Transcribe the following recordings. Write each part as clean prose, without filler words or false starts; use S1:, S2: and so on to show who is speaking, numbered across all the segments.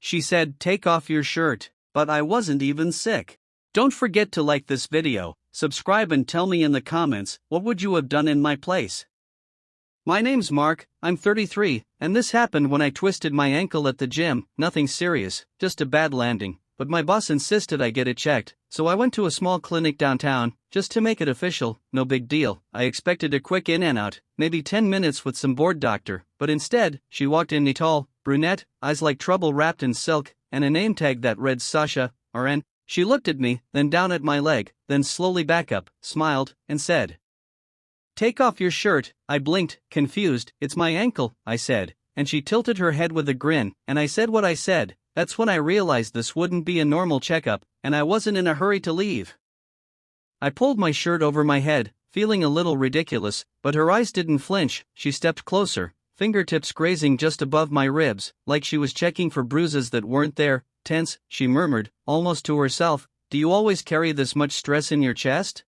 S1: She said, "Take off your shirt," but I wasn't even sick. Don't forget to like this video, subscribe and tell me in the comments, what would you have done in my place? My name's Mark, I'm 33, and this happened when I twisted my ankle at the gym. Nothing serious, just a bad landing, but my boss insisted I get it checked, so I went to a small clinic downtown, just to make it official. No big deal. I expected a quick in and out, maybe 10 minutes with some bored doctor, but instead, she walked in tall, brunette, eyes like trouble wrapped in silk, and a name tag that read Sasha, RN. She looked at me, then down at my leg, then slowly back up, smiled, and said, "Take off your shirt." I blinked, confused. "It's my ankle," I said, and she tilted her head with a grin, and I said what I said. That's when I realized this wouldn't be a normal checkup, and I wasn't in a hurry to leave. I pulled my shirt over my head, feeling a little ridiculous, but her eyes didn't flinch. She stepped closer, fingertips grazing just above my ribs, like she was checking for bruises that weren't there. Tense, she murmured, almost to herself, "Do you always carry this much stress in your chest?"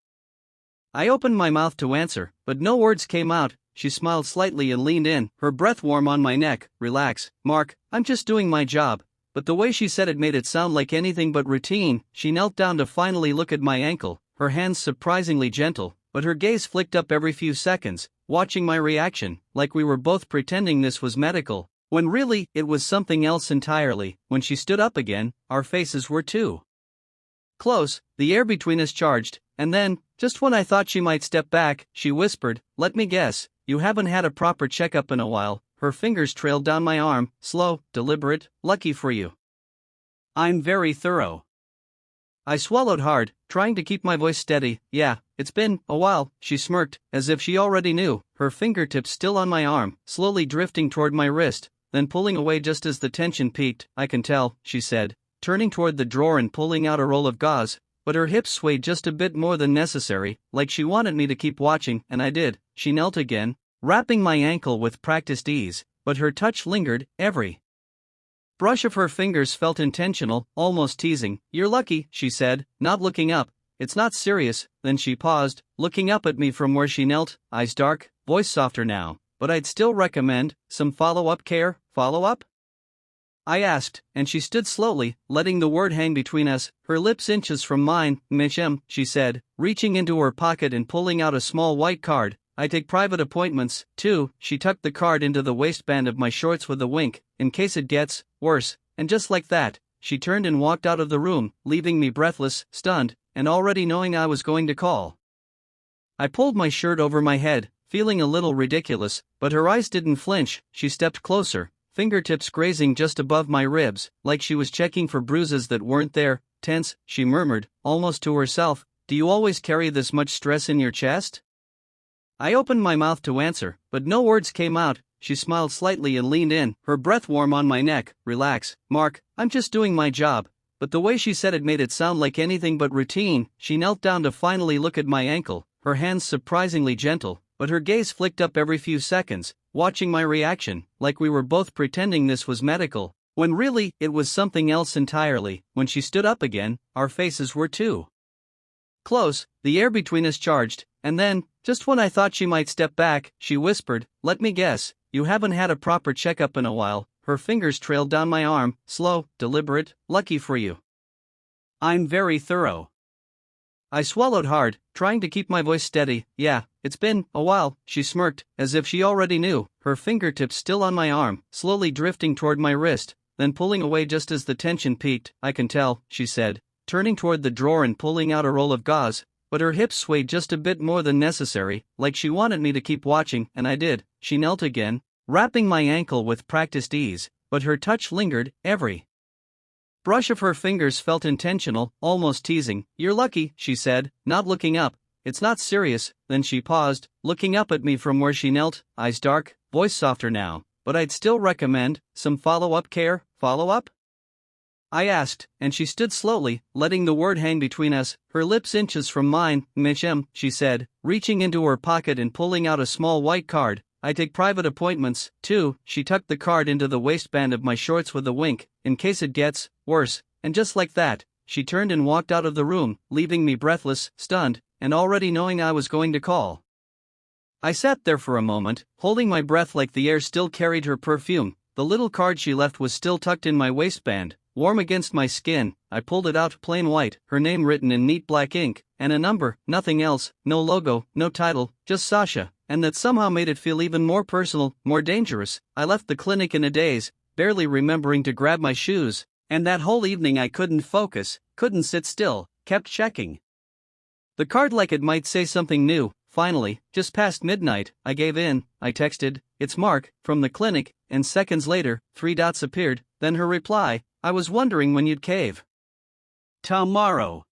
S1: I opened my mouth to answer, but no words came out. She smiled slightly and leaned in, her breath warm on my neck. "Relax, Mark, I'm just doing my job." But the way she said it made it sound like anything but routine. She knelt down to finally look at my ankle, her hands surprisingly gentle, but her gaze flicked up every few seconds, watching my reaction, like we were both pretending this was medical, when really, it was something else entirely. When she stood up again, our faces were too close, the air between us charged, and then, just when I thought she might step back, she whispered, "Let me guess, you haven't had a proper checkup in a while." Her fingers trailed down my arm, slow, deliberate. "Lucky for you. I'm very thorough." I swallowed hard, trying to keep my voice steady. "Yeah, it's been a while," she smirked, as if she already knew, her fingertips still on my arm, slowly drifting toward my wrist, then pulling away just as the tension peaked. "I can tell," she said, turning toward the drawer and pulling out a roll of gauze, but her hips swayed just a bit more than necessary, like she wanted me to keep watching, and I did. She knelt again, wrapping my ankle with practiced ease, but her touch lingered. Every brush of her fingers felt intentional, almost teasing. "You're lucky," she said, not looking up. "It's not serious." Then she paused, looking up at me from where she knelt, eyes dark, voice softer now. "But I'd still recommend some follow-up care." "Follow-up?" I asked, and she stood slowly, letting the word hang between us, her lips inches from mine. "Mishem," she said, reaching into her pocket and pulling out a small white card. "I take private appointments, too." She tucked the card into the waistband of my shorts with a wink, "in case it gets worse." And just like that, she turned and walked out of the room, leaving me breathless, stunned, and already knowing I was going to call. I pulled my shirt over my head, feeling a little ridiculous, but her eyes didn't flinch. She stepped closer, fingertips grazing just above my ribs, like she was checking for bruises that weren't there. Tense, she murmured, almost to herself, "Do you always carry this much stress in your chest?" I opened my mouth to answer, but no words came out. She smiled slightly and leaned in, her breath warm on my neck. "Relax, Mark, I'm just doing my job." But the way she said it made it sound like anything but routine. She knelt down to finally look at my ankle, her hands surprisingly gentle, but her gaze flicked up every few seconds, watching my reaction, like we were both pretending this was medical, when really, it was something else entirely. When she stood up again, our faces were too close, the air between us charged, and then, just when I thought she might step back, she whispered, "Let me guess, you haven't had a proper checkup in a while." Her fingers trailed down my arm, slow, deliberate. "Lucky for you. I'm very thorough." I swallowed hard, trying to keep my voice steady. "Yeah, it's been a while," she smirked, as if she already knew, her fingertips still on my arm, slowly drifting toward my wrist, then pulling away just as the tension peaked. "I can tell," she said, turning toward the drawer and pulling out a roll of gauze, but her hips swayed just a bit more than necessary, like she wanted me to keep watching, and I did. She knelt again, wrapping my ankle with practiced ease, but her touch lingered. Every brush of her fingers felt intentional, almost teasing. "You're lucky," she said, not looking up. "It's not serious." Then she paused, looking up at me from where she knelt, eyes dark, voice softer now. "But I'd still recommend some follow-up care." "Follow-up?" I asked, and she stood slowly, letting the word hang between us, her lips inches from mine. "Mishem," she said, reaching into her pocket and pulling out a small white card. "I take private appointments, too." She tucked the card into the waistband of my shorts with a wink, "in case it gets worse." And just like that, she turned and walked out of the room, leaving me breathless, stunned, and already knowing I was going to call. I sat there for a moment, holding my breath like the air still carried her perfume, The little card she left was still tucked in my waistband, warm against my skin. I pulled it out, plain white, her name written in neat black ink, and a number, nothing else, no logo, no title, just Sasha, and that somehow made it feel even more personal, more dangerous. I left the clinic in a daze, barely remembering to grab my shoes, and that whole evening I couldn't focus, couldn't sit still, kept checking the card like it might say something new. Finally, just past midnight, I gave in. I texted, "It's Mark, from the clinic," and seconds later, 3 dots appeared, then her reply, "I was wondering when you'd cave." Tomorrow.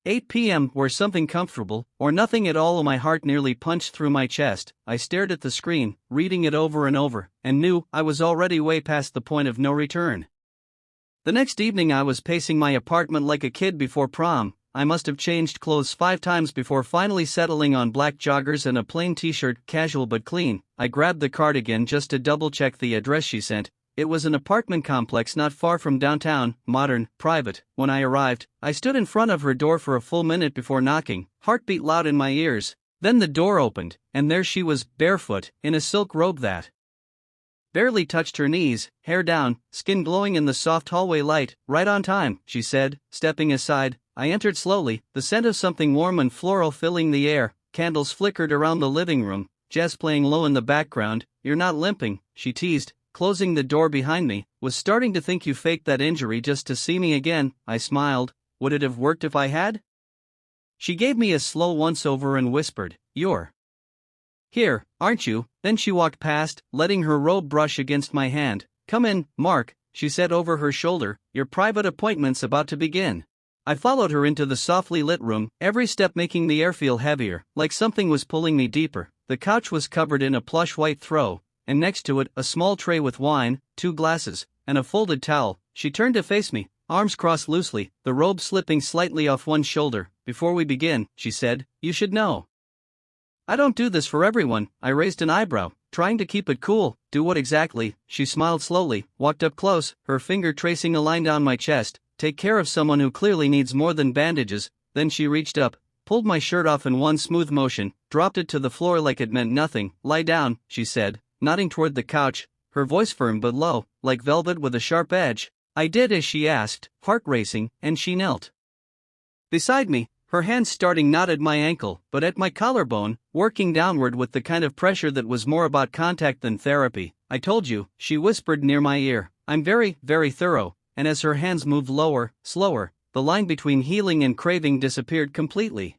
S1: 8 p.m. Where something comfortable, or nothing at all. My heart nearly punched through my chest. I stared at the screen, reading it over and over, and knew I was already way past the point of no return. The next evening I was pacing my apartment like a kid before prom. I must have changed clothes 5 times before finally settling on black joggers and a plain t-shirt, casual but clean. I grabbed the card again just to double-check the address she sent. It was an apartment complex not far from downtown, modern, private. When I arrived, I stood in front of her door for a full minute before knocking, heartbeat loud in my ears. Then the door opened, and there she was, barefoot, in a silk robe that barely touched her knees, hair down, skin glowing in the soft hallway light. "Right on time," she said, stepping aside. I entered slowly, the scent of something warm and floral filling the air. Candles flickered around the living room, jazz playing low in the background. "You're not limping," she teased, closing the door behind me. "Was starting to think you faked that injury just to see me again." I smiled. "Would it have worked if I had?" She gave me a slow once-over and whispered, "You're here, aren't you?" Then she walked past, letting her robe brush against my hand. "Come in, Mark," she said over her shoulder, "your private appointment's about to begin." I followed her into the softly lit room, every step making the air feel heavier, like something was pulling me deeper. The couch was covered in a plush white throw, and next to it a small tray with wine, 2 glasses, and a folded towel. She turned to face me, arms crossed loosely, the robe slipping slightly off one shoulder. "Before we begin," she said, "you should know I don't do this for everyone." I raised an eyebrow, trying to keep it cool. "Do what exactly?" She smiled slowly, walked up close, her finger tracing a line down my chest. "Take care of someone who clearly needs more than bandages." Then she reached up, pulled my shirt off in one smooth motion, dropped it to the floor like it meant nothing. "Lie down," she said, nodding toward the couch, her voice firm but low, like velvet with a sharp edge. I did as she asked, heart racing, and she knelt beside me, her hand starting not at my ankle, but at my collarbone, working downward with the kind of pressure that was more about contact than therapy. "I told you," she whispered near my ear, "I'm very, very thorough." And as her hands moved lower, slower, the line between healing and craving disappeared completely.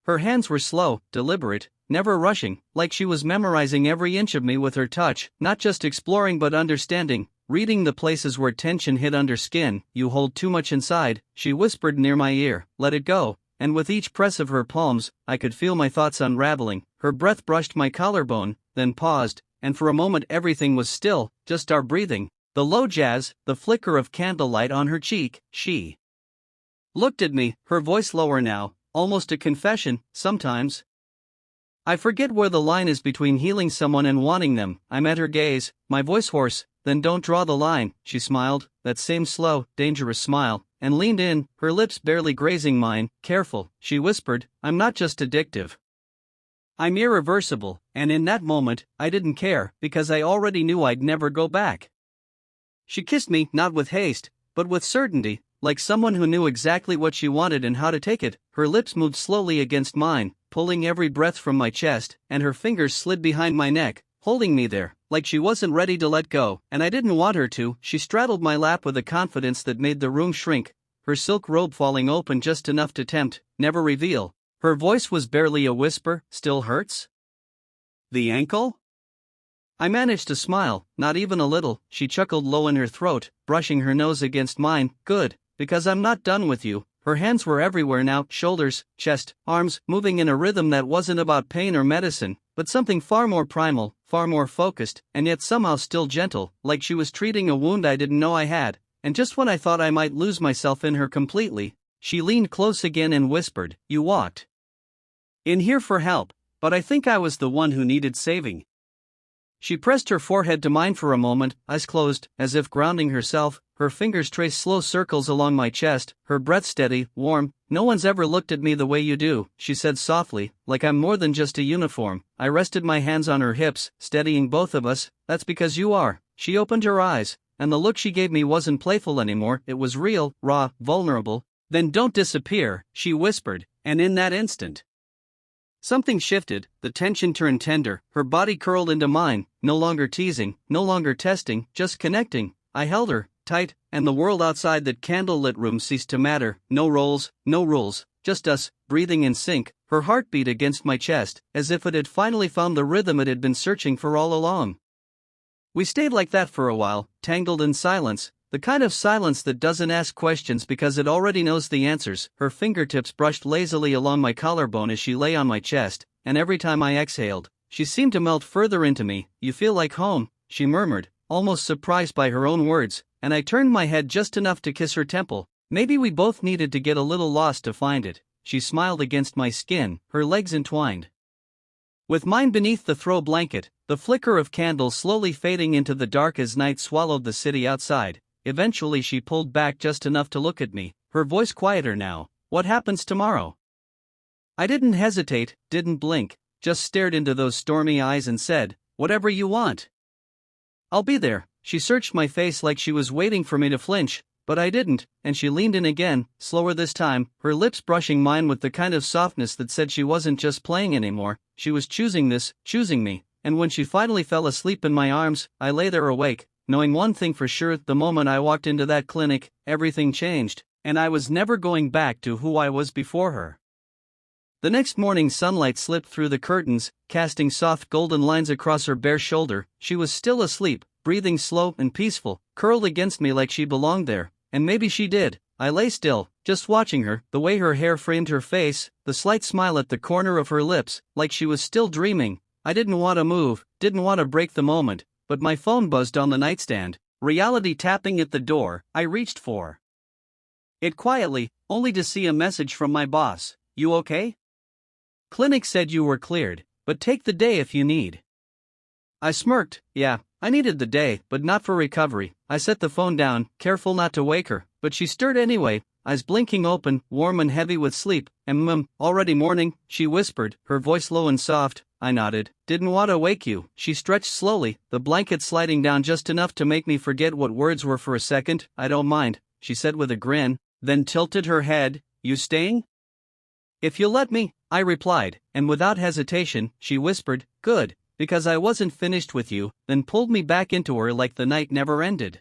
S1: Her hands were slow, deliberate, never rushing, like she was memorizing every inch of me with her touch, not just exploring but understanding, reading the places where tension hid under skin. "You hold too much inside," she whispered near my ear, "let it go." And with each press of her palms, I could feel my thoughts unraveling. Her breath brushed my collarbone, then paused, and for a moment everything was still, just our breathing. The low jazz, the flicker of candlelight on her cheek. She looked at me, her voice lower now, almost a confession. "Sometimes I forget where the line is between healing someone and wanting them." I met her gaze, my voice hoarse. "Then don't draw the line." She smiled, that same slow, dangerous smile, and leaned in, her lips barely grazing mine. "Careful," she whispered, "I'm not just addictive. I'm irreversible." And in that moment, I didn't care, because I already knew I'd never go back. She kissed me, not with haste, but with certainty, like someone who knew exactly what she wanted and how to take it. Her lips moved slowly against mine, pulling every breath from my chest, and her fingers slid behind my neck, holding me there, like she wasn't ready to let go, and I didn't want her to. She straddled my lap with a confidence that made the room shrink, her silk robe falling open just enough to tempt, never reveal. Her voice was barely a whisper. "Still hurts? The ankle?" I managed to smile, not even a little. She chuckled low in her throat, brushing her nose against mine. "Good, because I'm not done with you." Her hands were everywhere now, shoulders, chest, arms, moving in a rhythm that wasn't about pain or medicine, but something far more primal, far more focused, and yet somehow still gentle, like she was treating a wound I didn't know I had. And just when I thought I might lose myself in her completely, she leaned close again and whispered, "You walked in here for help, but I think I was the one who needed saving." She pressed her forehead to mine for a moment, eyes closed, as if grounding herself. Her fingers traced slow circles along my chest, her breath steady, warm. "No one's ever looked at me the way you do," she said softly, "like I'm more than just a uniform." I rested my hands on her hips, steadying both of us. "That's because you are." She opened her eyes, and the look she gave me wasn't playful anymore, it was real, raw, vulnerable. "Then don't disappear," she whispered, and in that instant, something shifted, the tension turned tender, her body curled into mine, no longer teasing, no longer testing, just connecting. I held her, tight, and the world outside that candlelit room ceased to matter, no roles, no rules, just us, breathing in sync, her heartbeat against my chest, as if it had finally found the rhythm it had been searching for all along. We stayed like that for a while, tangled in silence, the kind of silence that doesn't ask questions because it already knows the answers. Her fingertips brushed lazily along my collarbone as she lay on my chest, and every time I exhaled, she seemed to melt further into me. "You feel like home," she murmured, almost surprised by her own words, and I turned my head just enough to kiss her temple. "Maybe we both needed to get a little lost to find it." She smiled against my skin, her legs entwined with mine beneath the throw blanket, the flicker of candles slowly fading into the dark as night swallowed the city outside. Eventually she pulled back just enough to look at me, her voice quieter now. "What happens tomorrow?" I didn't hesitate, didn't blink, just stared into those stormy eyes and said, "Whatever you want. I'll be there." She searched my face like she was waiting for me to flinch, but I didn't, and she leaned in again, slower this time, her lips brushing mine with the kind of softness that said she wasn't just playing anymore, she was choosing this, choosing me. And when she finally fell asleep in my arms, I lay there awake, knowing one thing for sure: the moment I walked into that clinic, everything changed, and I was never going back to who I was before her. The next morning sunlight slipped through the curtains, casting soft golden lines across her bare shoulder. She was still asleep, breathing slow and peaceful, curled against me like she belonged there, and maybe she did. I lay still, just watching her, the way her hair framed her face, the slight smile at the corner of her lips, like she was still dreaming. I didn't want to move, didn't want to break the moment, but my phone buzzed on the nightstand, reality tapping at the door. I reached for it quietly, only to see a message from my boss. "You okay? Clinic said you were cleared, but take the day if you need." I smirked. Yeah, I needed the day, but not for recovery. I set the phone down, careful not to wake her, but she stirred anyway, eyes blinking open, warm and heavy with sleep. Already morning," she whispered, her voice low and soft. I nodded. "Didn't want to wake you." She stretched slowly, the blanket sliding down just enough to make me forget what words were for a second. "I don't mind," she said with a grin, then tilted her head. "You staying?" "If you'll let me," I replied, and without hesitation, she whispered, "Good, because I wasn't finished with you," then pulled me back into her like the night never ended.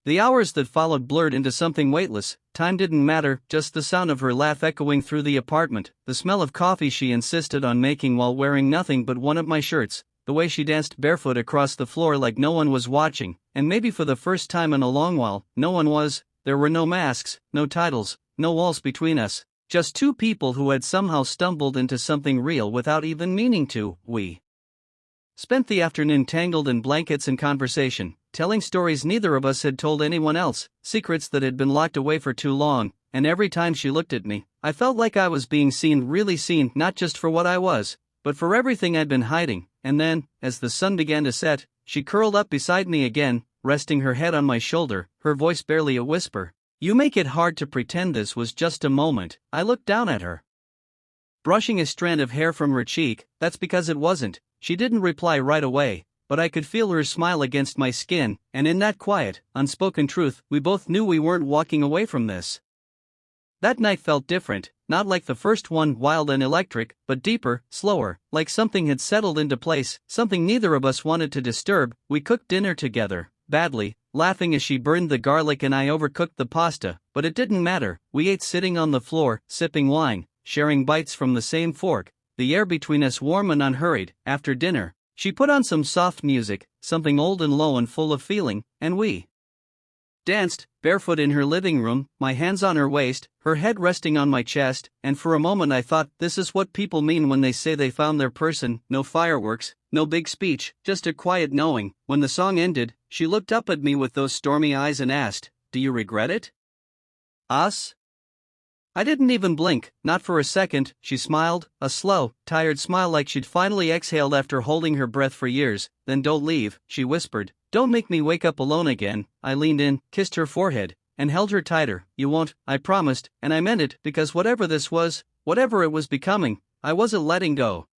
S1: The hours that followed blurred into something weightless. Time didn't matter, just the sound of her laugh echoing through the apartment, the smell of coffee she insisted on making while wearing nothing but one of my shirts, the way she danced barefoot across the floor like no one was watching, and maybe for the first time in a long while, no one was. There were no masks, no titles, no walls between us, just two people who had somehow stumbled into something real without even meaning to. We spent the afternoon tangled in blankets and conversation, telling stories neither of us had told anyone else, secrets that had been locked away for too long, and every time she looked at me, I felt like I was being seen, really seen, not just for what I was, but for everything I'd been hiding. And then, as the sun began to set, she curled up beside me again, resting her head on my shoulder, her voice barely a whisper. "You make it hard to pretend this was just a moment." I looked down at her, brushing a strand of hair from her cheek. "That's because it wasn't." She didn't reply right away, but I could feel her smile against my skin, and in that quiet, unspoken truth, we both knew we weren't walking away from this. That night felt different, not like the first one, wild and electric, but deeper, slower, like something had settled into place, something neither of us wanted to disturb. We cooked dinner together, badly, laughing as she burned the garlic and I overcooked the pasta, but it didn't matter. We ate sitting on the floor, sipping wine, sharing bites from the same fork, the air between us warm and unhurried. After dinner, she put on some soft music, something old and low and full of feeling, and we danced, barefoot in her living room, my hands on her waist, her head resting on my chest, and for a moment I thought, this is what people mean when they say they found their person. No fireworks, no big speech, just a quiet knowing. When the song ended, she looked up at me with those stormy eyes and asked, "Do you regret it?" "Us?" I didn't even blink, not for a second. She smiled, a slow, tired smile like she'd finally exhaled after holding her breath for years. "Then don't leave," she whispered. "Don't make me wake up alone again." I leaned in, kissed her forehead, and held her tighter. "You won't," I promised, and I meant it, because whatever this was, whatever it was becoming, I wasn't letting go.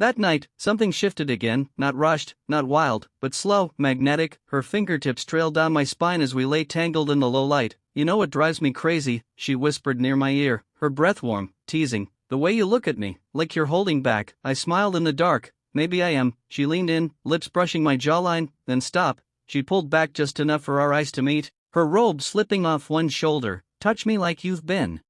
S1: That night, something shifted again, not rushed, not wild, but slow, magnetic. Her fingertips trailed down my spine as we lay tangled in the low light. "You know what drives me crazy?" she whispered near my ear, her breath warm, teasing. "The way you look at me, like you're holding back." I smiled in the dark. "Maybe I am." She leaned in, lips brushing my jawline, then stopped. She pulled back just enough for our eyes to meet, her robe slipping off one shoulder. "Touch me like you've been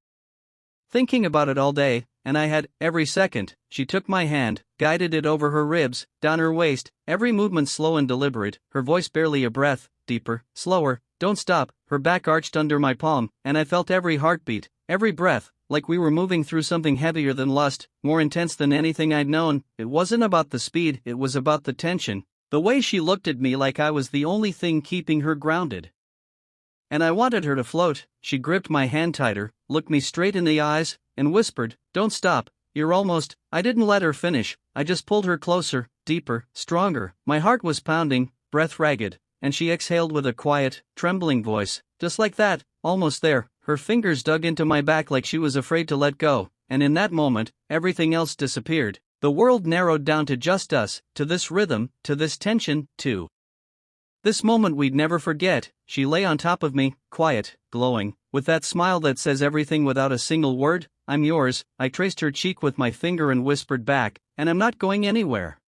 S1: thinking about it all day." And I had, every second. She took my hand, guided it over her ribs, down her waist, every movement slow and deliberate, her voice barely a breath, deeper, slower. "Don't stop." Her back arched under my palm, and I felt every heartbeat, every breath, like we were moving through something heavier than lust, more intense than anything I'd known. It wasn't about the speed, it was about the tension, the way she looked at me like I was the only thing keeping her grounded. And I wanted her to float. She gripped my hand tighter, looked me straight in the eyes, and whispered, "Don't stop, you're almost." I didn't let her finish, I just pulled her closer, deeper, stronger. My heart was pounding, breath ragged, and she exhaled with a quiet, trembling voice. Just like that, almost there. Her fingers dug into my back like she was afraid to let go, and in that moment, everything else disappeared. The world narrowed down to just us, to this rhythm, to this tension, to this moment we'd never forget. She lay on top of me, quiet, glowing, with that smile that says everything without a single word. "I'm yours." I traced her cheek with my finger and whispered back, "And I'm not going anywhere."